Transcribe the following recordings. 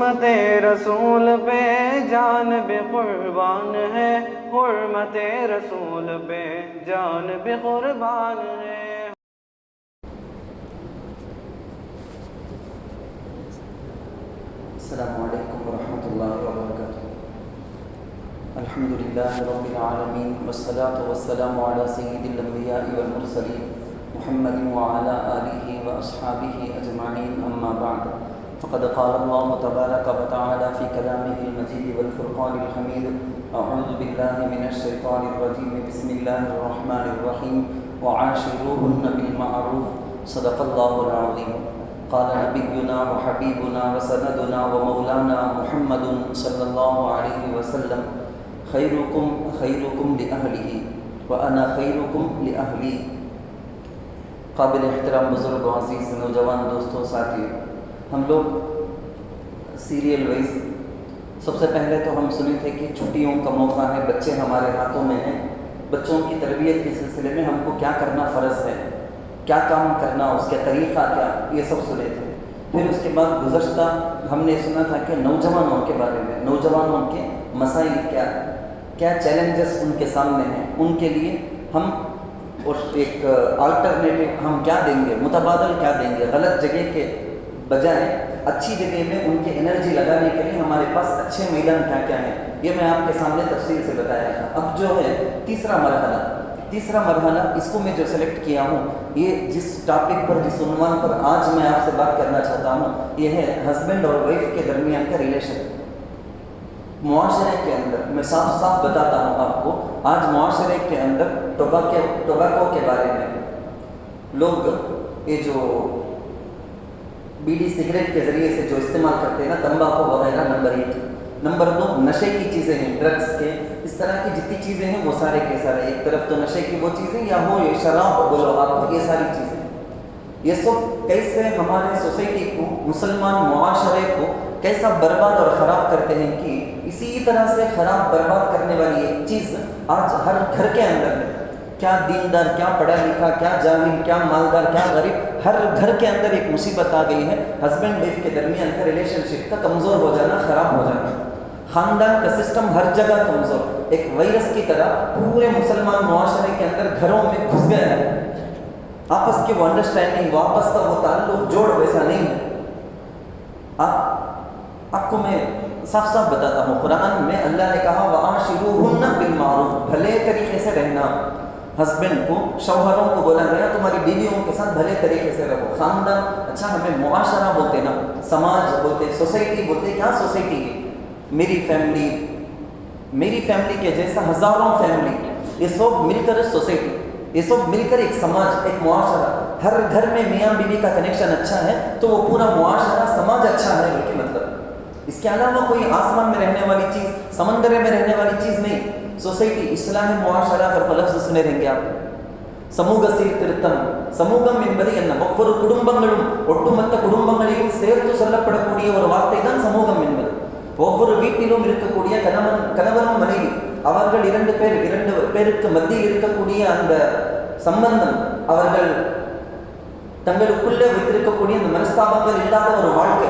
حرمت رسول پہ جان بھی قربان ہے، حرمت رسول پہ جان بھی قربان ہے۔ السلام علیکم ورحمۃ اللہ وبرکاتہ۔ الحمدللہ رب العالمین والصلاة والسلام علی سید الانبیاء والمرسلین محمد وعلی آلہ واصحابہ اجمعین، اما بعد فقد قال اللہ تبارک وتعالی فی کلامہ المجید والفرقان الحمید، اعوذ باللہ من الشیطان الرجیم، بسم اللہ الرحمن الرحیم، وعاشروہن بالمعروف، صدق اللہ العظیم۔ قال نبینا وحبیبنا وسندنا ومولانا محمد صلی اللہ علیہ وسلم، خیرکم خیرکم لأہلہ وانا خیرکم لأہلی۔ قابل احترام بزرگ و عزیز نوجوان دوستوں، ساتھیوں، ہم لوگ سیریل وائز سب سے پہلے تو ہم سنے تھے کہ چھٹیوں کا موقع ہے، بچے ہمارے ہاتھوں میں ہیں، بچوں کی تربیت کے سلسلے میں ہم کو کیا کرنا فرض ہے، کیا کام کرنا، اس کا طریقہ کیا، یہ سب سنے تھے۔ پھر اس کے بعد گزشتہ ہم نے سنا تھا کہ نوجوانوں کے بارے میں، نوجوانوں کے مسائل کیا چیلنجز ان کے سامنے ہیں، ان کے لیے ہم ایک آلٹرنیٹو ہم کیا دیں گے، متبادل کیا دیں گے، غلط جگہ کے بجائے اچھی جگہ میں ان کی انرجی لگانے کے لیے ہمارے پاس اچھے میدان کیا ہیں، یہ میں آپ کے سامنے تفصیل سے بتایا تھا۔ اب جو ہے تیسرا مرحلہ اس کو میں جو سلیکٹ کیا ہوں، یہ جس ٹاپک پر، جس عنوان پر آج میں آپ سے بات کرنا چاہتا ہوں، یہ ہے ہسبینڈ اور وائف کے درمیان کا ریلیشن۔ معاشرے کے اندر میں صاف صاف بتاتا ہوں آپ کو، آج معاشرے کے اندر ٹوبیکو کے بارے میں لوگ یہ جو بیڑی سگریٹ کے ذریعے سے جو استعمال کرتے ہیں نا، تمباکو وغیرہ، نمبر 1۔ نمبر 2 نشے کی چیزیں ہیں، ڈرگس کے، اس طرح کی جتنی چیزیں ہیں وہ سارے کے سارے، ایک طرف تو نشے کی وہ چیزیں، یا ہو یہ شراب بولو آپ، یہ ساری چیزیں، یہ سب کیسے ہمارے سوسائٹی کو، مسلمان معاشرے کو کیسا برباد اور خراب کرتے ہیں کہ اسی طرح سے خراب برباد کرنے والی ایک چیز آج ہر گھر کے اندر ہے۔ کیا دیندار، کیا پڑھا لکھا، کیا جاہل، کیا مالدار، کیا غریب، ہر گھر کے اندر ایک مصیبت آ گئی ہے، ہسبینڈ وائف کے درمیان کا ریلیشن شپ کا کمزور ہو جانا، خراب ہو جانا، خاندان کا سسٹم ہر جگہ کمزور، ایک وائرس کی طرح پورے مسلمان معاشرے کے اندر گھروں میں گھس گیا ہے۔ آپس کی وہ انڈرسٹینڈنگ، آپس کا وہ تعلق جوڑ ویسا نہیں ہے۔ آپ کو میں صاف صاف بتاتا ہوں، قرآن میں اللہ نے کہا وَعَاشِرُوهُنَّ بِالْمَعْرُوفِ، بھلے طریقے سے رہنا۔ ہسبینڈ کو، شوہروں کو بولا گیا تمہاری بیویوں کے ساتھ بھلے طریقے سے رہو۔ خاندان، اچھا ہمیں معاشرہ بولتے نا، سماج بولتے، سوسائٹی بولتے، کیا سوسائٹی ہے؟ میری فیملی کے جیسا ہزاروں فیملی، یہ سب مل کر سوسائٹی، یہ سب مل کر ایک سماج، ایک معاشرہ۔ ہر گھر میں میاں بیوی کا کنیکشن اچھا ہے تو وہ پورا معاشرہ، سماج اچھا ہے، بلکہ مطلب اس کے علاوہ کوئی آسمان میں رہنے والی چیز، سمندر میں رہنے والی چیز نہیں۔ سوسائٹی، اصلاح معاشرہ کر لفظ سنے رہیں گے آپ۔ സമൂഹ സീർത്തിരുത്തം, സമൂகம் என்பது என்ன? ஒவ்வொரு குடும்பங்களும், ஒட்டுமொத்த குடும்பங்களையும் சேர்த்து சொல்லப்படக்கூடிய ஒரு வார்த்தை தான் சமூகம் என்பது. ஒவ்வொரு வீட்டிலும் இருக்கக்கூடிய கணவனும் மனைவி, அவர்கள் இரண்டு பேருக்கு மத்தியில் இருக்கக்கூடிய அந்த சம்பந்தம், அவர்கள் தங்களுக்குள்ளே வைத்திருக்கக்கூடிய அந்த மனஸ்தாபங்கள் இல்லாத ஒரு வாழ்க்கை,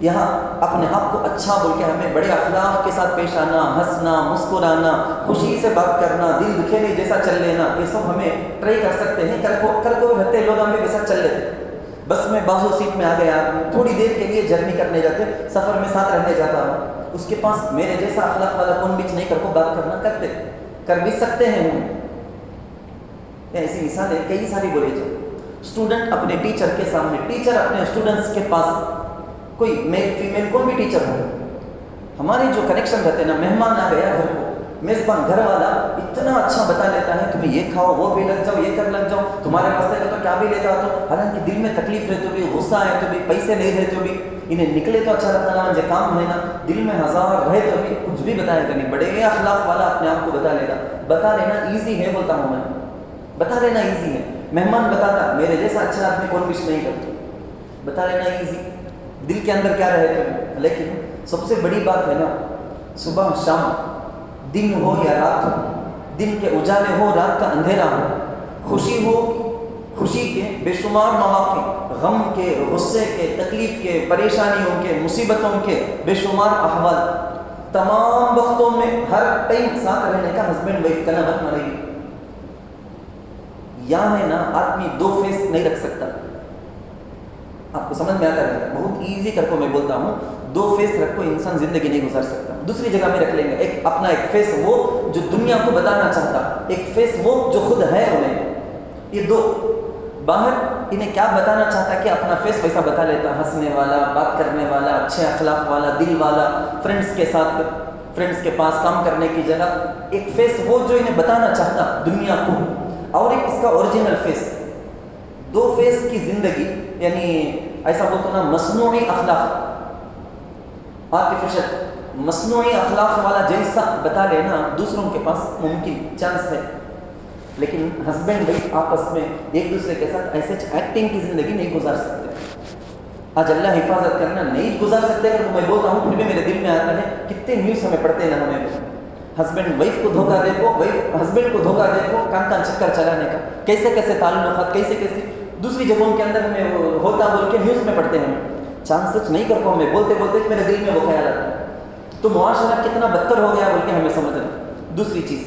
یہاں اپنے آپ کو اچھا بول کے ہمیں بڑے اخلاق کے ساتھ پیش آنا، ہنسنا، مسکرانا، خوشی سے بات کرنا، دل دکھے نہیں جیسا چل لینا، یہ سب ہمیں ٹرائی کر سکتے ہیں. کر کو رہتے لوگ ہمیں ویسا چل لیتے. بس میں بازو سیٹ میں آ گیا، تھوڑی دیر کے لیے جرنی کرنے جاتے، سفر میں ساتھ رہنے جاتا ہوں، اس کے پاس میرے جیسا اخلاق والا کون بیچ نہیں کر کو بات کرنا کرتے کر بھی سکتے ہیں ہم. ایسی مثالیں کئی ساری بولی جائیں. اسٹوڈنٹ اپنے ٹیچر کے سامنے، ٹیچر اپنے اسٹوڈنٹس کے پاس، کوئی میل فیمیل کوئی بھی ٹیچر ہو، ہمارے جو کنیکشن رہتے ہیں نا، مہمان آ گیا گھر کو، میزبان گھر والا اتنا اچھا بتا لیتا ہے تمہیں یہ کھاؤ، وہ بھی لگ جاؤ، یہ کر لگ جاؤ، تمہارے واسطے کا تو کیا بھی لیتا ہو، تو حالانکہ دل میں تکلیف رہتے بھی، غصہ ہے تو بھی، پیسے نہیں رہتے بھی، انہیں نکلے تو اچھا لگتا نا، جو کام ہے نا، دل میں ہزار رہے تو بھی کچھ بھی بتائے گا نہیں. بڑے اخلاق والا اپنے آپ کو بتا لے گا. بتا لینا ایزی ہے بولتا ہوں میں، بتا لینا ایزی ہے. مہمان بتاتا میرے جیسا اچھا آدمی کون کچھ نہیں کرتا، بتا لینا ایزی. دل کے اندر کیا رہے تو. لیکن سب سے بڑی بات ہے نا، صبح شام، دن ہو یا رات ہو، دن کے اجالے ہو، رات کا اندھیرا ہو، خوشی ہو، خوشی کے بے شمار مواقع، غم کے، غصے کے، تکلیف کے، پریشانیوں کے، مصیبتوں کے بے شمار احوال، تمام وقتوں میں ہر ٹائم ساتھ رہنے کا ہسبینڈ وائف کا نام رکھنا رہی. یہاں ہے نا آدمی دو فیس نہیں رکھ سکتا. آپ کو سمجھ میں آتا ہے، بہت ایزی کر کو میں بولتا ہوں، دو فیس رکھ کو انسان زندگی نہیں گزار سکتا. دوسری جگہ میں رکھ لیں گے، ایک اپنا ایک فیس وہ جو دنیا کو بتانا چاہتا، ایک فیس وہ جو خود ہے انہیں. یہ دو باہر انہیں کیا بتانا چاہتا کہ اپنا فیس ویسا بتا لیتا، ہنسنے والا، بات کرنے والا، اچھے اخلاق والا، دل والا، فرینڈس کے ساتھ، فرینڈس کے پاس کام کرنے کی جگہ. ایک فیس وہ جو انہیں بتانا چاہتا دنیا کو، اور ایک اس کا اوریجنل فیس. دو فیس کی زندگی، یعنی ایسا بولتے نا مصنوعی اخلاق، آرٹیفیشل مصنوعی اخلاق والا جیسا بتا لینا دوسروں کے پاس ممکن چانس ہے. لیکن ہسبینڈ وائف آپس میں ایک دوسرے کے ساتھ ایسے ایکٹنگ کی زندگی نہیں گزار سکتے. آج اللہ حفاظت کرنا نہیں گزار سکتے اگر تو میں بولتا ہوں، پھر بھی میرے دل میں آتا ہے کتنے نیوز ہمیں پڑھتے ہیں نا، ہمیں ہسبینڈ وائف کو دھوکہ دے کو، وائف ہسبینڈ کو دھوکہ دے کو، کان چکر چلانے کا، کیسے کیسے تعلقات، کیسے کیسے دوسری جگہوں کے اندر ہمیں ہوتا بول کے نیوز میں پڑھتے ہیں. چانسز نہیں کر پاؤں میں بولتے بولتے میرے دل میں وہ خیال آتا ہے. تو معاشرہ کتنا بدتر ہو گیا بول کے ہمیں سمجھنا. دوسری چیز،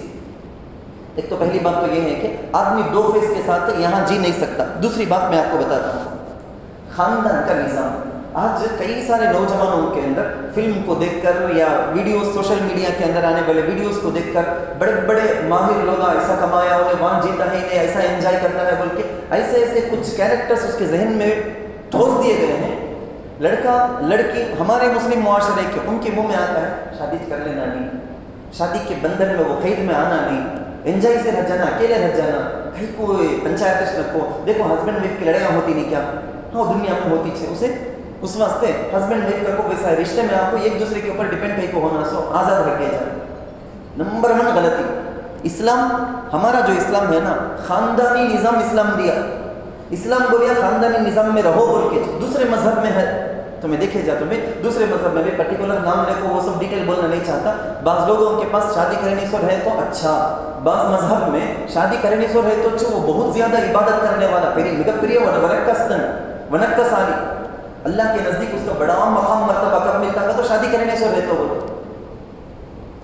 ایک تو پہلی بات تو یہ ہے کہ آدمی دو فیس کے ساتھ یہاں جی نہیں سکتا. دوسری بات میں آپ کو بتاتا ہوں، خاندان کا نظام. آج کئی سارے نوجوانوں کے اندر فلم کو دیکھ کر یا ویڈیوز، سوشل میڈیا کے اندر آنے والے ویڈیوز کو دیکھ کر بڑے بڑے ماہر لوگ ایسا کمایا، انہیں وہاں جیتا ہے، انہیں ایسا انجوائے کرتا ہے بول کے ایسے ایسے کچھ کیریکٹرز اس کے ذہن میں ٹھوس دیے گئے ہیں. لڑکا لڑکی ہمارے مسلم معاشرے کے، ان کے منہ میں آتا ہے شادی کر لینا نہیں، شادی کے بندھن میں وہ قید میں آنا نہیں، انجوائے سے رہ جانا، اکیلے رہ جانا، کہیں کوئی پنچایت رکھو. دیکھو ہسبینڈ وائف کی لڑائیاں ہوتی نہیں کیا؟ ہاں دنیا میں ہوتی ہے. اسے اس واسطے ہسبینڈ وائف کو ویسا رشتے میں آپ کو ایک دوسرے کے اوپر ڈپینڈ کہیں کو ہونا، سو آزاد رکھے جائے. نمبر 1 غلطی. اسلام، ہمارا جو اسلام ہے نا، خاندانی نظام اسلام دیا. اسلام بولیا خاندانی نظام میں رہو بول کے. دوسرے مذہب میں ہے تو میں دیکھے جا، تمہیں دوسرے مذہب میں بھی پرٹیکولر نام لے کو وہ سب ڈیٹیل بولنا نہیں چاہتا. بعض لوگوں کے پاس شادی کرنے سو رہے تو اچھا، بعض مذہب میں شادی کرنے سو رہے تو وہ بہت زیادہ عبادت کرنے والا، پھر مگپریہ ونکسانی، اللہ کے نزدیک اس کا بڑا مقام مرتبہ کب ملتا ہے تو شادی کرنے سے رہتے ہو.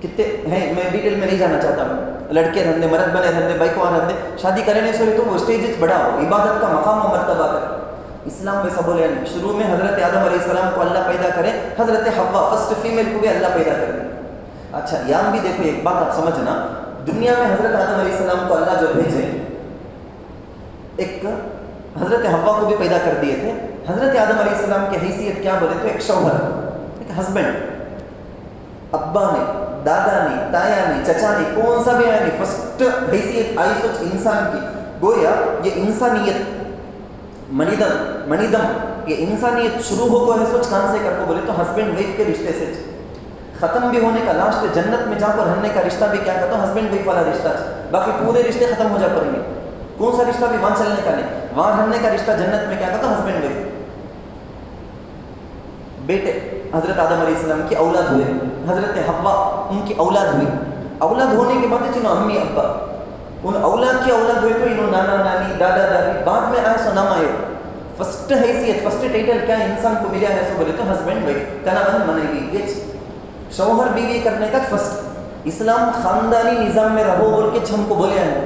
کتنے ہیں میں ڈیٹیل میں نہیں جانا چاہتا ہوں. لڑکے رہنے، مرد بنے رہنے، بائکوان رہنے، شادی کرنے سے تو وہ اسٹیج بڑا ہو، عبادت کا مقام و مرتبہ کر. اسلام ویسا بولے نہیں. شروع میں حضرت آدم علیہ السلام کو اللہ پیدا کرے، حضرت حوا فرسٹ فیمیل کو بھی اللہ پیدا کرے. اچھا یہاں بھی دیکھو ایک بات آپ سمجھنا، دنیا میں حضرت آدم علیہ السلام کو اللہ جو بھیجے، ایک حضرت حوا کو بھی پیدا کر دیے تھے. حضرت آدم علیہ السلام کی حیثیت کیا بولے تو ایک شوہر، ایک ہسبینڈ. ابا نے، دادا نے، تایا نے، چچا نے، کون سا بھی آیا نہیں، فرسٹ حیثیت آئی سوچ انسان کی. گویا یہ انسانیت منیدم یہ انسانیت شروع ہو کو ہے سوچ کہاں سے کر کو بولے تو ہسبینڈ وائف کے رشتے سے. ختم بھی ہونے کا لاسٹ جنت میں جا کر رہنے کا رشتہ بھی کیا کہتا ہوں ہسبینڈ وائف والا رشتہ. باقی پورے رشتے ختم ہو جا پڑیں گے. کون سا رشتہ بھی وہاں چلنے کا نہیں، وہاں رہنے کا رشتہ جنت میں کیا کہتا ہوں ہسبینڈ وائف. بیٹے حضرت آدم علیہ السلام کی اولاد ہوئے، حضرت حوا ان کی اولاد ہوئی. اولاد ہونے کے بعد انہوں امی ابا، ان اولاد کی اولاد ہوئے تو انہوں نانا نانی، دادا دادی، بعد میں آئے سو نام آئے. فسٹ حیثیت فسٹ ٹائٹل کیا انسان کو ملا ہے؟ سو بولے تو ہسبینڈ وائف کنان منیوی، یہ شوہر بیوی کرنے تک فسٹ۔ اسلام خاندانی نظام میں رہو بول کے ہم کو بولے ہیں،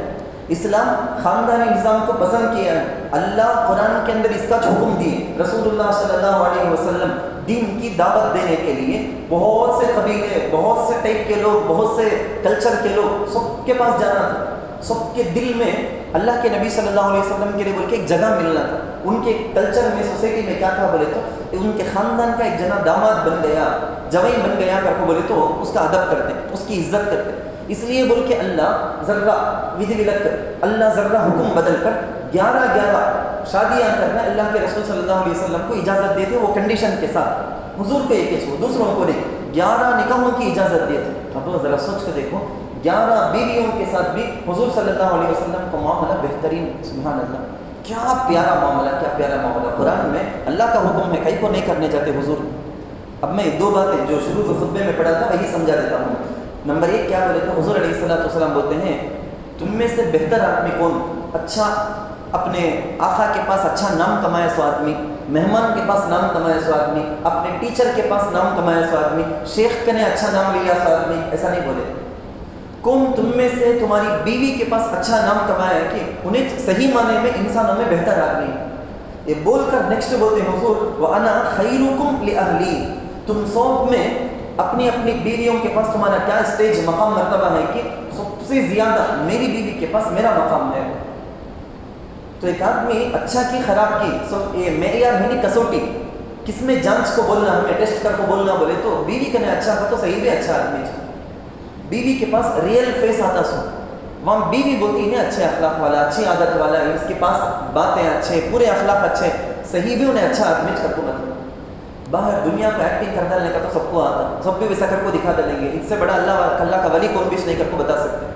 اسلام خاندانی نظام کو پسند کیا ہے۔ اللہ قرآن کے اندر اس کا حکم دیے، رسول اللہ صلی اللہ علیہ وسلم دین کی دعوت دینے کے لیے بہت سے قبیلے، بہت سے ٹائپ کے لوگ، بہت سے کلچر کے لوگ، سب کے پاس جانا تھا، سب کے دل میں اللہ کے نبی صلی اللہ علیہ وسلم کے لیے بول کے ایک جگہ ملنا تھا۔ ان کے کلچر میں، سوسائٹی میں کیا تھا بولے تو ان کے خاندان کا ایک جنا داماد بن گیا، جوائی بن گیا کر کو بولے تو اس کا ادب کرتے، اس کی عزت کرتے۔ اس لیے بول کے اللہ ذرہ ودھی ولک کر، اللہ ذرہ حکم بدل کر 11 شادیاں کرنا اللہ کے رسول صلی اللہ علیہ وسلم کو اجازت دیتے، وہ کنڈیشن کے ساتھ، حضور کو ایک چھوڑ دوسروں کو نہیں، 11 نکاحوں کی اجازت دیتے۔ اب ذرا سوچ کے دیکھو، 11 بیویوں کے ساتھ بھی حضور صلی اللہ علیہ وسلم کا معاملہ بہترین، سبحان اللہ، کیا پیارا معاملہ، کیا پیارا معاملہ۔ قرآن میں اللہ کا حکم ہے، کئی کو نہیں کرنے چاہتے حضور۔ اب میں 2 باتیں جو شروع کے خطبے میں پڑھا تھا وہی سمجھا دیتا ہوں۔ نمبر 1 کیا بولے تو حضور علیہ السلام بولتے ہیں تم میں سے بہتر آدمی کون؟ اچھا اپنے آقا کے پاس اچھا نام کمایا سو آدمی، مہمان کے پاس نام کمایا سو آدمی، اپنے ٹیچر کے پاس نام کمایا سو آدمی، شیخ نے اچھا نام لیا سو آدمی، ایسا نہیں بولے۔ کون تم میں سے تمہاری بیوی کے پاس اچھا نام کمایا ہے کہ انہیں صحیح معنی میں انسانوں میں بہتر آدمی ہے؟ یہ بول کر نیکسٹ بولتے ہیں حضور وَأَنَا خَيْرُكُمْ لِأَهْلِي، تم سب میں اپنی اپنی بیویوں کے پاس تمہارا کیا اسٹیج مقام مرتبہ ہے کہ سب سے زیادہ میری بیوی کے پاس میرا مقام ہے۔ تو ایک آدمی اچھا کی خراب کی سب یہ معیار ہے نہیں، کسوٹی کس میں جانچ کو بولنا، ہمیں ٹیسٹ کر کو بولنا بولے تو بیوی کا نہیں اچھا تو صحیح بھی اچھا آدمی ہے، بیوی کے پاس ریئل فیس آتا سو، وہاں بیوی بولتی ہے اچھے اخلاق والا، اچھی عادت والا ہے، اس کے پاس باتیں اچھے، پورے اخلاق اچھے، صحیح بھی انہیں اچھا آدمی کر کو مطلب۔ باہر دنیا کو ایکٹنگ کر ڈالنے کا تو سب کو آتا، سب بھی ویسا کر کو دکھا ڈالیں گے، اس سے بڑا اللہ کا ولی کون بھی اس نہیں کر کو بتا سکتے۔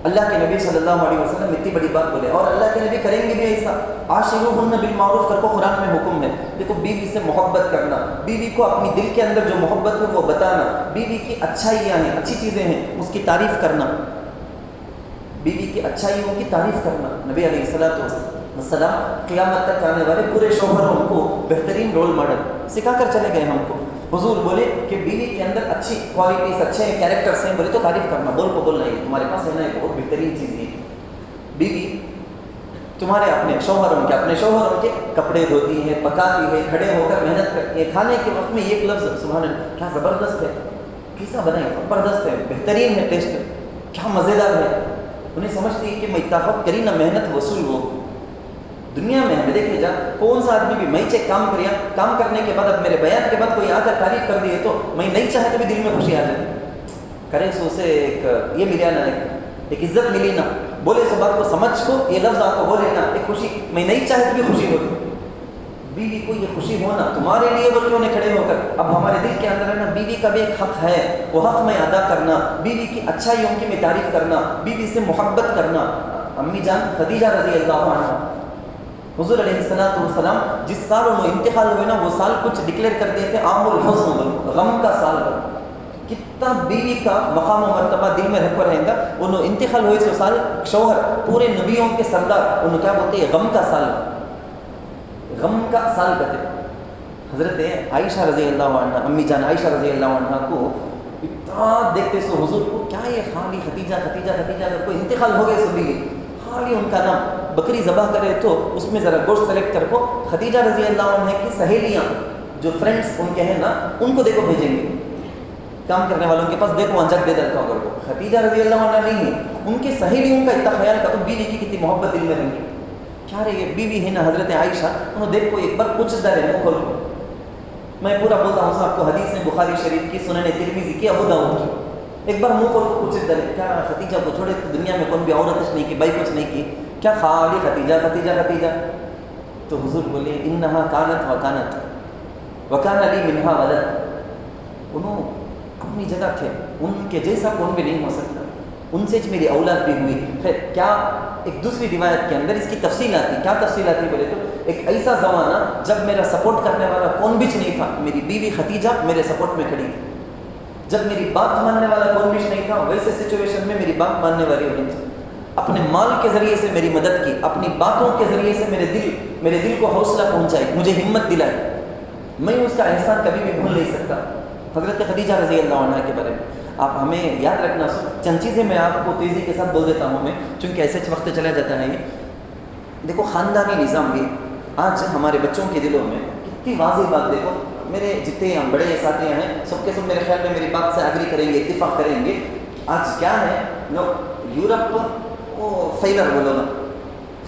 اللہ کے نبی صلی اللہ علیہ وسلم اتنی بڑی بات بولے، اور اللہ کے نبی کریں گے بھی ایسا، عاشروہن بالمعروف کر کو قرآن میں حکم ہے۔ دیکھو بیوی سے محبت کرنا، بیوی کو اپنی دل کے اندر جو محبت ہے وہ بتانا، بیوی کی اچھائیاں ہیں، اچھی چیزیں ہیں اس کی تعریف کرنا، بیوی کی اچھائیوں کی تعریف کرنا۔ نبی علیہ السلام قیامت تک آنے والے پورے شوہروں کو بہترین رول ماڈل سکھا کر چلے گئے ہم کو۔ حضور بولے کہ بیوی کے اندر اچھی کوالٹیز، اچھے کیریکٹرس ہیں بولے تو تعریف کرنا، بول کو بولنا ہے تمہارے پاس ہے نا، ایک بہت بہترین چیز ہے۔ بیوی تمہارے اپنے شوہروں کے کپڑے دھوتی ہے، پکاتی ہے، کھڑے ہو کر محنت کرتی ہے، کھانے کے وقت میں ایک لفظ سبحان اللہ کیا زبردست ہے، کیسا بنائے، زبردست ہے، بہترین ہے، ٹیسٹ کیا مزیدار ہے، انہیں سمجھتی ہے کہ میں اتفاق کری نہ محنت وصول ہو۔ دنیا میں ہمیں دیکھے جا کون سا آدمی بھی میں چیک کام کریا، کام کرنے کے بعد اب میرے بیان کے بعد کوئی آ کر تعریف کر دیے تو میں نہیں چاہے تو بھی دل میں خوشی آ جاتی کرے سو اسے ایک یہ ملیا نا، ایک عزت ملی نا، بولے سو بات کو سمجھ کو یہ لفظ آپ کو بولے نا، ایک خوشی میں نہیں چاہے تو بھی خوشی ہوتی۔ بیوی کو یہ خوشی ہونا تمہارے لیے بول کے انہیں کھڑے ہو کر، اب ہمارے دل کے اندر ہے نا بیوی کا بھی ایک حق ہے، وہ حق میں ادا کرنا، بیوی کی اچھائیوں کی میں تعریف کرنا، بیوی سے محبت کرنا۔ امی جان خدیجہ رضی اللہ عنہ، حضور علیہ السلام جس سال انہوں انتقال ہوئے نا وہ سال کچھ ڈکلیئر کر دیے تھے عام الحزن، غم کا سال، کتنا بیوی کا مقام و مرتبہ دل میں رکھ رہے گا۔ انہوں انتقال ہوئے سو سال شوہر پورے نبیوں کے سردار، انہوں کیا بولتے ہیں غم کا سال، غم کا سال کہتے۔ حضرت عائشہ رضی اللہ عنہ، امی جان عائشہ رضی اللہ عنہ کو اتنا دیکھتے سو حضور کو کیا یہ خالی خدیجہ کو انتقال ہو گئے سو بیوی، خالی ان کا نام بکری ذبح کرے تو اس میں ذرا گوشت سلیکٹ کر کو خدیجہ رضی اللہ عنہ کی سہیلیاں جو فرینڈس ان کے ہیں نا ان کو دیکھو بھیجیں گے، کام کرنے والوں کے پاس دیکھو انجک دے دیتا ہوں کو، خدیجہ رضی اللہ عنہ نہیں ہے، ان کی سہیلیوں کا اتنا خیال کرو، بیوی کی کتنی محبت دل میں رہی، کیا رہے یہ بیوی ہے نا حضرت عائشہ، انہوں دیکھو ایک بار کچھ در ہے منہ کھول کو، میں پورا بولتا ہوں آپ کو، حدیث ہے بخاری شریف کی، سنن ترمذی کی، ابو داؤد کی، ایک بار منہ کھول کو کچھ در ہے، کیا خدیجہ کو چھوڑے دنیا میں کون بھی عورت کچھ نہیں کی، بھائی کچھ نہیں کی، کیا خالی خدیجہ۔ تو حضور بولے انہا کانت وکان لی منہا ولد، انہوں اپنی جگہ تھے، ان کے جیسا کون بھی نہیں ہو سکتا، ان سے میری اولاد بھی ہوئی۔ خیر کیا ایک دوسری روایت کے اندر اس کی تفصیل آتی، کیا تفصیل آتی بولے تو ایک ایسا زمانہ جب میرا سپورٹ کرنے والا کون بھی نہیں تھا، میری بیوی خدیجہ میرے سپورٹ میں کھڑی تھی، جب میری بات ماننے والا کون بھی نہیں تھا ویسے سچویشن میں میری بات ماننے والی ہونی تھی۔ اپنے مال کے ذریعے سے میری مدد کی، اپنی باتوں کے ذریعے سے میرے دل کو حوصلہ پہنچائی، مجھے ہمت دلائی، میں اس کا احسان کبھی بھی بھول نہیں سکتا۔ حضرت خدیجہ رضی اللہ عنہ کے بارے میں آپ ہمیں یاد رکھنا، چند چیزیں میں آپ کو تیزی کے ساتھ بول دیتا ہوں میں، چونکہ ایسے وقت چلا جاتا ہے یہ۔ دیکھو خاندانی نظام بھی آج ہمارے بچوں کے دلوں میں کتنی واضح بات، دیکھو میرے جتنے بڑے ساتھی ہیں سب کے سب میرے خیال میں میری بات سے ایگری کریں گے، اتفاق کریں گے۔ آج کیا ہے یورپ وہ فیلر بولو نا،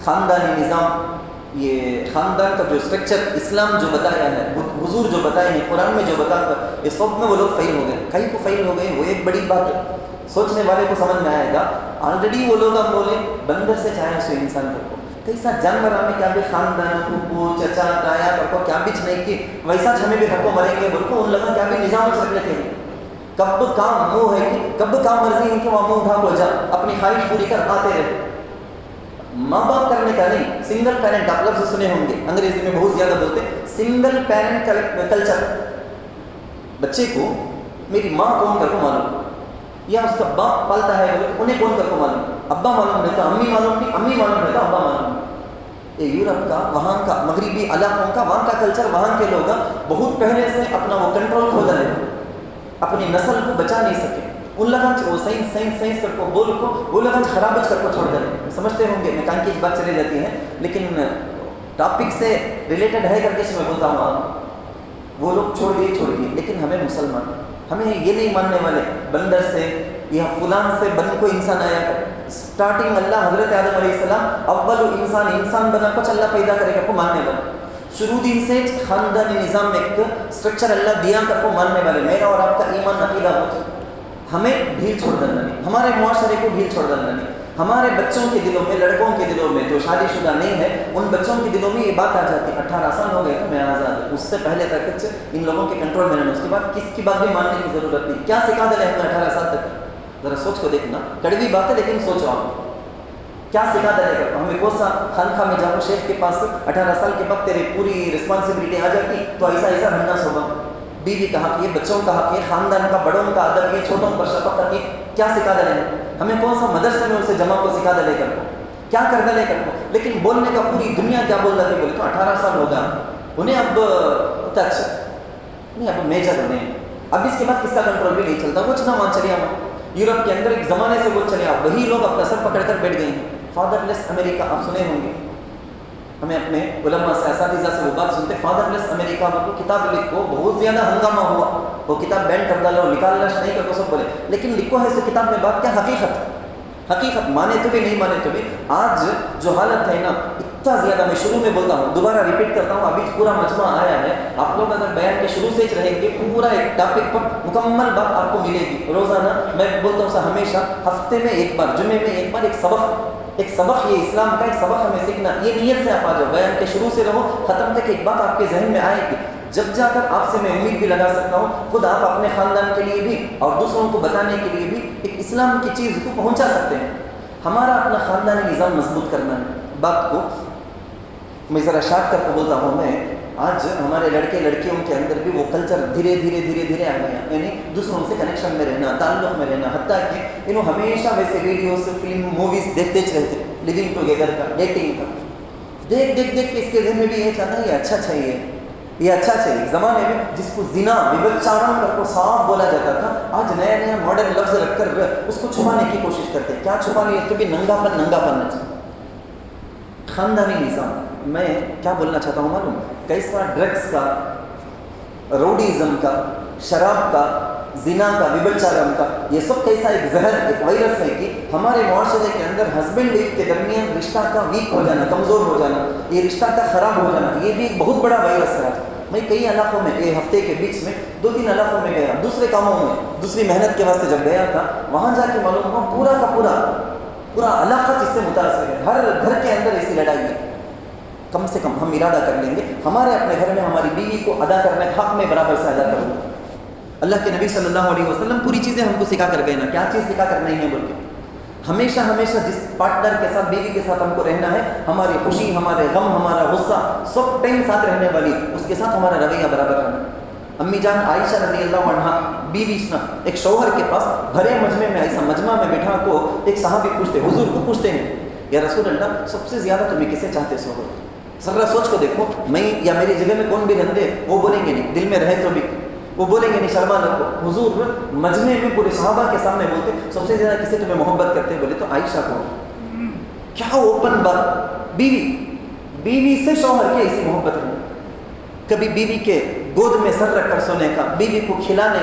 خاندانی نظام، یہ خاندان کا جو اسٹرکچر اسلام جو بتایا ہے، حضور جو بتائے ہیں قرآن میں جو بتایا ہے، اس سب میں وہ لوگ فیل ہو گئے۔ کئی کو فیل ہو گئے وہ ایک بڑی بات ہے، سوچنے والے کو سمجھ میں آئے گا۔ آلریڈی وہ لوگ ہم بولے بندر سے چاہے سو انسان کو کیسا جانور ہمیں کیا بھی خاندان کو چچا تایا کو کیا بھی نہیں کہ ویسا ہمیں بھی ہر کو مریں گے بول کو ان لوگوں کیا بھی نظام رکھ لیتے ہیں۔ کب کام منہ ہے کہ کب کام مرضی ہے کہ وہ منہ اٹھا کو جا اپنی خواہش پوری کر آتے رہے۔ ماں باپ کرنے کا نہیں، سنگل پیرنٹ، آپ لفظ سنے ہوں گے انگریزی میں بہت زیادہ بولتے ہیں سنگل پیرنٹ کلچر۔ بچے کو میری ماں کون کر کو معلوم یا اس کا باپ پالتا ہے انہیں کون کر کو معلوم، ابا معلوم رہتا، امی معلوم نہیں، امی معلوم رہتا، ابا معلوم۔ یہ یورپ کا، وہاں کا مغربی علاقوں کا، وہاں کا کلچر، وہاں کے لوگ بہت پہلے سے اپنا وہ کنٹرول کھو ڈالے، اپنی نسل کو بچا نہیں سکے۔ ان لگن وہ سائنس کر کو بول کو وہ لگن خراب کر کو چھوڑ دیں، سمجھتے ہوں گے میں کان کی بات چلی جاتی ہے لیکن ٹاپک سے ریلیٹڈ ہے کر کے میں بولتا ہوں۔ وہ لوگ چھوڑ دیے، لیکن ہمیں مسلمان ہمیں یہ نہیں ماننے والے بندر سے یا فلان سے بن کو انسان آیا کر۔ اسٹارٹنگ اللہ حضرت آدم علیہ السلام اول انسان بنا کچھ اللہ پیدا کرے کر کو ماننے والے، شروع دن سے خاندانی نظام میں ایک اسٹرکچر اللہ دیا کر کو ماننے والے۔ میرا اور آپ کا ایمان عقیدہ ہو، ہمیں ڈھیل چھوڑ ڈالنا نہیں، ہمارے معاشرے کو ڈھیل چھوڑ ڈالنا نہیں۔ ہمارے بچوں کے دلوں میں، لڑکوں کے دلوں میں جو شادی شدہ نہیں ہے ان بچوں کے دلوں میں یہ بات آ جاتی ہے 18 سال ہو گئے تو میں آزاد ہوں، اس سے پہلے تک ان لوگوں کے کنٹرول میں رہنا، اس کے بعد کس کی بات بھی ماننے کی ضرورت نہیں۔ کیا سکھا دے ہمیں 18 سال تک؟ ذرا سوچ کو دیکھنا، کڑوی بات ہے لیکن سوچو آپ کیا سکھا دے گا ہمیں؟ کون سا خانقاہ میں جاؤ شیخ کے پاس 18 سال کے بعد تیرے پوری رسپانسبلٹی آ جاتی تو ایسا رہنا ہوگا، بیوی کا حق یہ، بچوں کا حق یہ، خاندان کا بڑوں کا ادب یہ، چھوٹوں پر شفقت یہ، کیا سکھا دے ہیں ہمیں؟ کون سا مدرسے میں اسے جمع کو سکھا دے کر کو کیا کر دے کر کو؟ لیکن بولنے کا پوری دنیا کیا بول رہی ہے؟ بولے تو 18 سال ہوگا انہیں، اب ٹچ نہیں، اب میجر انہیں، اب اس کے بعد کس کا کنٹرول بھی نہیں چلتا، کچھ نہ مان چلے ہم یورپ کے اندر ایک زمانے سے وہ چلے آپ، وہی لوگ اپنا سر پکڑ کر بیٹھ گئے ہیں۔ فادر لیس امریکہ آپ سنے ہوں گے، ہمیں اپنے علماء سے اساتذہ سے وہ بات سنتے، فادر لیس امریکہ کو کتاب لکھو، بہت زیادہ ہنگامہ ہوا، وہ کتاب بین کر ڈالو، نکالنا نہیں کر کو سب بولے، لیکن لکھو ہے اس کتاب میں بات کیا؟ حقیقت مانے تو بھی نہیں مانے تو بھی۔ آج جو حالت ہے نا اتنا زیادہ، میں شروع میں بولتا ہوں دوبارہ ریپیٹ کرتا ہوں، ابھی پورا مجمع آیا ہے، آپ لوگ اگر بیان کے شروع سے رہیں گے پورا ایک ٹاپک پر مکمل بات آپ کو ملے گی روزانہ۔ میں بولتا ہوں ہمیشہ ہفتے میں ایک بار، جمعے میں ایک بار ایک سبق یہ اسلام کا ایک سبق ہمیں سیکھنا، یہ نیت سے آپ آ جاؤ، بیان کے شروع سے رہو ختم تک ایک بات آپ کے ذہن میں آئے گی، جب جا کر آپ سے میں امید بھی لگا سکتا ہوں خود آپ اپنے خاندان کے لیے بھی اور دوسروں کو بتانے کے لیے بھی ایک اسلام کی چیز کو پہنچا سکتے ہیں۔ ہمارا اپنا خاندانی نظام مضبوط کرنا ہے۔ بات کو میں ذرا شارٹ کر کے بولتا ہوں، میں آج ہمارے لڑکے لڑکیوں کے اندر بھی وہ کلچر دھیرے دھیرے آ گیا، یعنی دوسروں سے کنیکشن میں رہنا، تعلق میں رہنا، حتیٰ کہ انہوں ہمیشہ ویسے ویڈیوز فلم موویز دیکھتے رہتے، لیونگ ٹوگیدر کا، ڈیٹنگ کا، دیکھ کے اس کے ذہن میں بھی یہ چاہتا ہے یہ اچھا چاہیے، یہ اچھا چاہیے۔ زمانے میں جس کو زنا وبچارن کر کو صاف بولا جاتا تھا، آج نیا ماڈرن لفظ رکھ کر اس کو چھپانے کی کوشش کرتے ہیں۔ کیا چھپانے؟ تو بھی ننگا پن چاہیے۔ خاندانی نظام میں کیا بولنا چاہتا ہوں معلوم؟ کیسا ڈرگس کا، روڈیزم کا، شراب کا، زنا کا، وبچارن کا، یہ سب کیسا ایک زہر، ایک وائرس ہے کہ ہمارے معاشرے کے اندر ہسبینڈ وائف کے درمیان رشتہ کا ویک ہو جانا، کمزور ہو جانا، یہ رشتہ کا خراب ہو جانا، یہ بھی ایک بہت بڑا وائرس ہے۔ میں کئی علاقوں میں ایک ہفتے کے بیچ میں 2-3 علاقوں میں گیا، دوسرے کاموں میں، دوسری محنت کے واسطے جب گیا تھا، وہاں جا کے معلوم ہوا پورا کا پورا علاقہ جس سے متاثر ہے، ہر گھر کے اندر ایسی لڑائی ہے۔ کم سے کم ہم ارادہ کر لیں گے ہمارے اپنے گھر میں ہماری بیوی کو ادا کرنے حق میں برابر سے ادا کروں۔ اللہ کے نبی صلی اللہ علیہ وسلم پوری چیزیں ہم کو سکھا کر گئے نا، کیا چیز سکھا کر نہیں ہے بول کے، ہمیشہ جس پارٹنر کے ساتھ، بیوی کے ساتھ ہم کو رہنا ہے، ہماری خوشی، ہمارے غم، ہمارا غصہ سب ٹائم ساتھ رہنے والی، اس کے ساتھ ہمارا رویہ برابر کرنا۔ امی جان عائشہ رضی اللہ عنہ بیوی سنا ایک شوہر کے پاس بھرے مجمع میں ایسا مجمع میں بیٹھا کو ایک صحابی پوچھتے حضور کو پوچھتے ہیں یا رسول اللہ سب سے زیادہ تمہیں کسے چاہتے شوہر؟ ذرا سوچ کو دیکھو، میں یا میری جگہ میں کون بھی رہتے وہ بولیں گے نہیں، دل میں رہے تو بھی وہ بولیں گے نہیں شرما رکھو۔ حضور مجمع میں پورے صحابہ کے سامنے بولتے سب سے زیادہ کسے تمہیں محبت کرتے؟ بولے تو عائشہ کو۔ کیا اوپن بات، بیوی سے شوہر کی ایسی محبت ہے، کبھی بیوی کے گود میں سر رکھ کر سونے کا، بیوی کو کھلانا۔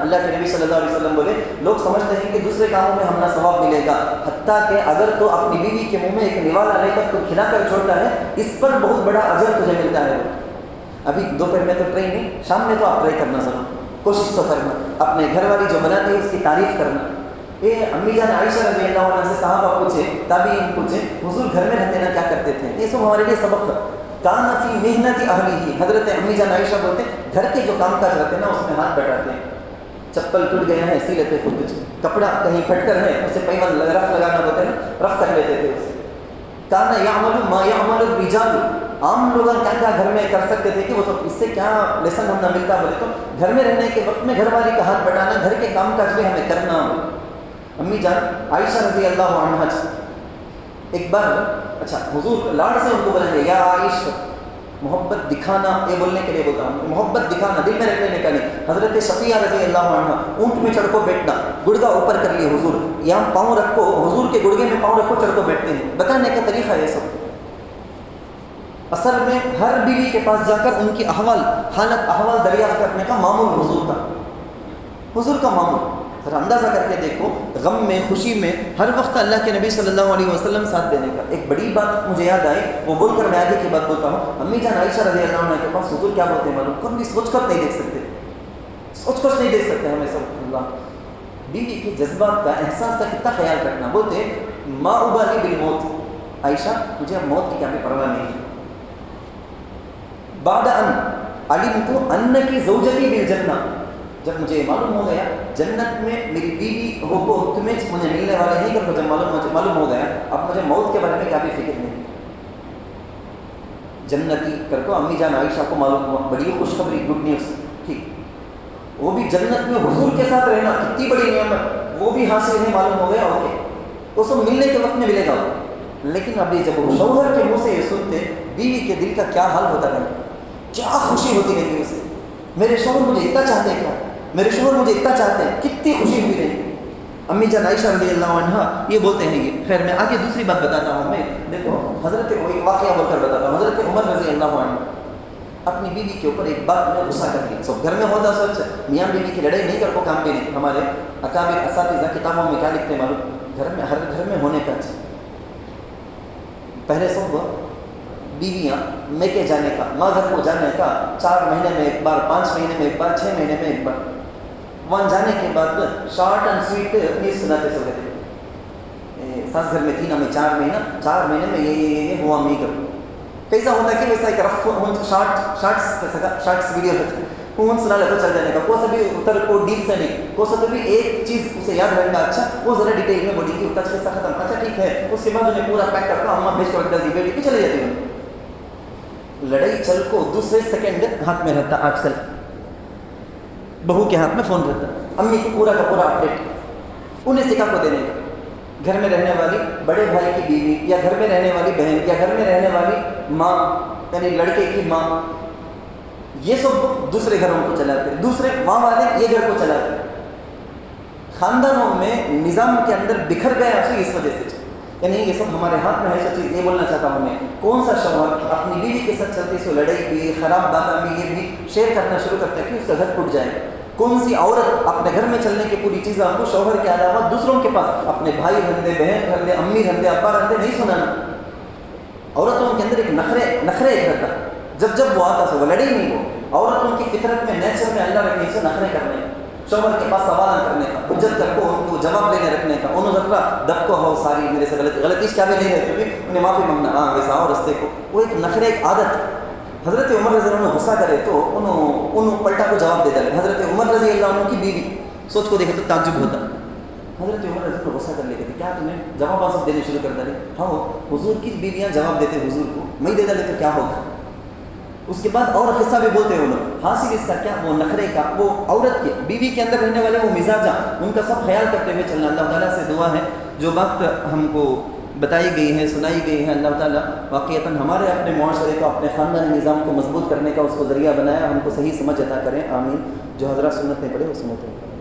اللہ کے نبی صلی اللہ علیہ وسلم بولے لوگ سمجھتے ہیں کہ دوسرے کاموں میں ہمیں ثواب ملے گا، حتیٰ کہ اگر تو اپنی بیوی کے منہ میں ایک نوالا لے کر تو کھلا کر چھوڑتا ہے اس پر بہت بڑا اجر تجھے ملتا ہے۔ ابھی دوپہر میں تو ٹرائی نہیں، شام میں تو آپ ٹرائی کرنا ضرور، کوشش تو کرنا، اپنے گھر والی جو بناتی ہے اس کی تعریف کرنا۔ یہ امی جان عائشہ رضی اللہ عنہ سے صحابہ پوچھے، تابعین پوچھے حضور گھر میں رہتے نا کیا کرتے تھے؟ یہ سب ہمارے لیے سبق تھا۔ کان فی محنت اہلی ہی، حضرت امی جان عائشہ بولتے گھر کے جو کام کاج رہتے ہیں نا اس میں ہاتھ بٹاتے ہیں، چپل ٹوٹ گئے ہیں سی لیتے خود، کپڑا کہیں پھٹ کر ہے اسے پیمن رف لگانا بولتے ہیں، رف کر لیتے تھے اسے۔ کان یعمل ما یعمل الرجال، عام لوگ کیا کیا گھر میں کر سکتے تھے کہ وہ سب، اس سے کیا لیسن ہم نہ ملتا؟ بولے تو گھر میں رہنے کے وقت میں گھر والی کا ہاتھ بٹانا، گھر کے کام کاج میں ہمیں کرنا۔ امی جان عائشہ رضی اللہ عنہا ایک بار اچھا حضور لاڈ سے ان کو بولیں گے یا عائشہ، محبت دکھانا یہ بولنے کے لیے بولتا ہوں، محبت دکھانا دل میں رکھ لینے کا نہیں۔ حضرت صفیہ رضی اللہ عنہ اونٹ میں چڑھ کو بیٹھنا، گڑگا اوپر کر لیے حضور، یہاں پاؤں رکھو، حضور کے گڑگے میں پاؤں رکھو، چڑھ کو بیٹھتے ہیں، بتانے کا طریقہ یہ سب۔ اصل میں ہر بیوی کے پاس جا کر ان کی حالت احوال دریافت کرنے کا معمول حضور کا، حضور کا معمول۔ ذرا اندازہ کر کے دیکھو، غم میں خوشی میں ہر وقت اللہ کے نبی صلی اللہ علیہ وسلم ساتھ دینے کا۔ ایک بڑی بات مجھے یاد آئی، وہ بول کر میں آگے کی بات بولتا ہوں۔ امی جان عائشہ رضی اللہ عنہ کے پاس حضور کیا بولتے ہیں معلوم؟ کبھی سوچ کر نہیں دیکھ سکتے، سوچ کر نہیں دیکھ سکتے ہمیں سب۔ اللہ بیوی کے جذبات کا، احساس کا کتنا خیال رکھنا۔ بولتے ما ابالی بالموت، عائشہ مجھے اب موت کی کیا بھی پرواہ نہیں ہے۔ بعد ان علمت انکی زوجتی بالجنہ، جب مجھے معلوم ہو گیا جنت میں میری بیوی وہ تمہیں مجھے ملنے والے نہیں، کر مجھے معلوم ہو گیا اب مجھے موت کے بارے میں کیا بھی فکر نہیں، جنتی کر کو امی جان عائشہ کو معلوم ہوا، بڑی خوشخبری، گڈ نیوز، ٹھیک، وہ بھی جنت میں حضور کے ساتھ رہنا کتنی بڑی نعمت، وہ بھی حاصل ہے، معلوم ہو گیا، اوکے وہ سب ملنے کے وقت میں ملے گا۔ لیکن ابھی جب وہ شوہر کے منہ سے یہ سنتے، بیوی کے دل کا کیا حال ہوتا ہے، کیا خوشی ہوتی رہتی اسے، میرے شوہر مجھے اتنا چاہتے ہیں، کیا میرے شوہر مجھے اتنا چاہتے ہیں، کتنی خوشی ہوئی رہی۔ امی جان عائشہ رضی اللہ عنہ یہ بولتے ہیں یہ، خیر میں آگے دوسری بات بتاتا ہوں۔ میں دیکھو حضرت کو ایک واقعہ بول کر بتاتا ہوں۔ حضرت عمر رضی اللہ عنہ اپنی بیوی کے اوپر ایک بات میں غصہ کر دی، سب گھر میں ہوتا سوچ میاں بیوی کی لڑائی نہیں کر کو کام بھی نہیں۔ ہمارے اکابر اساتذہ کتابوں میں کیا لکھتے ہیں معلوم؟ گھر میں ہر گھر میں ہونے کا پہلے سب بیویاں میکے جانے کا، ماں گھر کو جانے کا 4 مہینے میں ایک بار، 5 مہینے میں ایک بار، 6 مہینے میں ایک بار، وہاں جانے کے بعد شارٹ اینڈ سویٹ نیوز سناتے سب رہتے، ساس گھر میں تھی نا میں 4 مہینے میں یہ ہوا میں کروں، کیسا ہوتا کہ ویسا ایک رف شارٹس ویڈیو رکھتے کون سنا لے کو چل جانے کا، کو سبھی اتر کو ڈیپ سے نہیں، کو سب بھی ایک چیز اسے یاد رہنے کا، اچھا وہ ذرا ڈیٹیل میں بولی کہ ٹچ کیسا ختم، اچھا ٹھیک ہے، اس کے بعد انہیں پورا پیک کرتا اماں بھیج کر دی بیٹی کی چلے جاتی ہوں۔ لڑائی چل کو دوسرے سیکنڈ ہاتھ میں رہتا، آج کل بہو کے ہاتھ میں فون رہتا، امی کو پورا کا پورا اپڈیٹ انہیں سکھا کو دینے کا۔ گھر میں رہنے والی بڑے بھائی کی بیوی، یا گھر میں رہنے والی بہن، یا گھر میں رہنے والی ماں یعنی لڑکے کی ماں، یہ سب دوسرے گھروں کو چلاتے، دوسرے ماں والے یہ گھر کو چلاتے، خاندانوں میں نظام کے اندر بکھر گیا اس وجہ سے۔ یعنی یہ سب ہمارے ہاتھ میں ہے، سب چیز یہ بولنا چاہتا ہوں میں، کون سا شوہر اپنی بیوی کے ساتھ چلتی سو لڑائی بھی، خراب باتیں بھی، یہ بھی شیئر کرنا شروع کرتا ہے کہ اس کا گھر ٹوٹ جائے۔ کون سی عورت اپنے گھر میں چلنے کی پوری چیزیں آپ کو شوہر کے علاوہ دوسروں کے پاس، اپنے بھائی رہندے، بہن رہندے، امی رہندے، ابا رہندے نہیں سنانا۔ عورتوں کے اندر ایک نخرے ایک رہتا، جب وہ آتا سو وہ لڑی نہیں، وہ عورتوں کی فطرت میں نیچر میں اللہ رکھنے سے نخرے کرنے، شوہر کے پاس سوال کرنے کا، حجت کر کو ان کو جواب لینے رکھنے کا، انہوں ذرا دب کو ہو ساری میرے سے غلطی کیا بھی نہیں رہتی، انہیں معافی مانگنا، ہاں ویسا اور رستے کو، وہ ایک نخرے ایک عادت۔ حضرت عمر رضی اللہ عنہ غصہ کرے تو انہوں پلٹا کو جواب دے ڈالے۔ حضرت عمر رضی اللہ عنہ کی بیوی، سوچ کو دیکھے تو تعجب ہوتا، حضرت عمر رضی اللہ عنہ غصہ کر لے کہ کیا تمہیں جواب آسب دینے شروع کر ڈالے؟ ہاں حضور کی بیویاں جواب دیتے حضور کو، میں دے ڈالے تو کیا ہوگا؟ اس کے بعد اور قصہ بھی بولتے ہیں وہ لوگ. حاصل اس کا کیا؟ وہ نخرے کا، وہ عورت کے، بیوی کے اندر رہنے والے وہ مزاجاں، ان کا سب خیال کرتے ہوئے چلنا. اللہ تعالیٰ سے دعا ہے جو وقت ہم کو بتائی گئی ہے، سنائی گئی ہے، اللہ تعالیٰ واقعتاً ہمارے اپنے معاشرے کو، اپنے خاندانی نظام کو مضبوط کرنے کا اس کو ذریعہ بنایا، ہم کو صحیح سمجھ عطا کریں. آمین. جو حضرات سنت نے پڑھے وہ سنت ہیں.